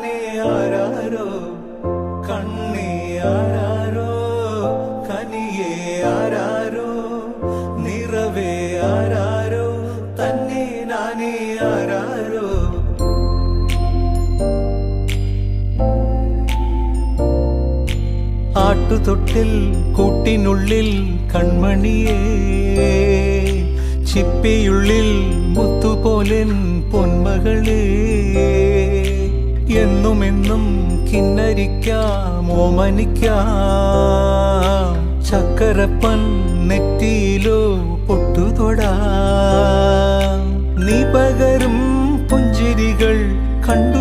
നാനേ ആരാരോ കണ്ണേ ആരാരോ കനിയേ ആരാരോ നിറവേ ആരാരോ തന്നെ നാനേ ആരാരോ. ആട്ടുതൊട്ടിൽ കൂട്ടിനുള്ളിൽ കൺമണിയേ ചിപ്പിയുള്ളിൽ മുത്തുപോലെൻ പൊന്മകളേ എന്നുമെന്നും കിന്നരിക്കാം ഓമനിക്കാം ചക്കരപ്പൻ നെറ്റിയിലോ പൊട്ടുതൊടാം നീ പകരും പുഞ്ചിരികൾ കണ്ടു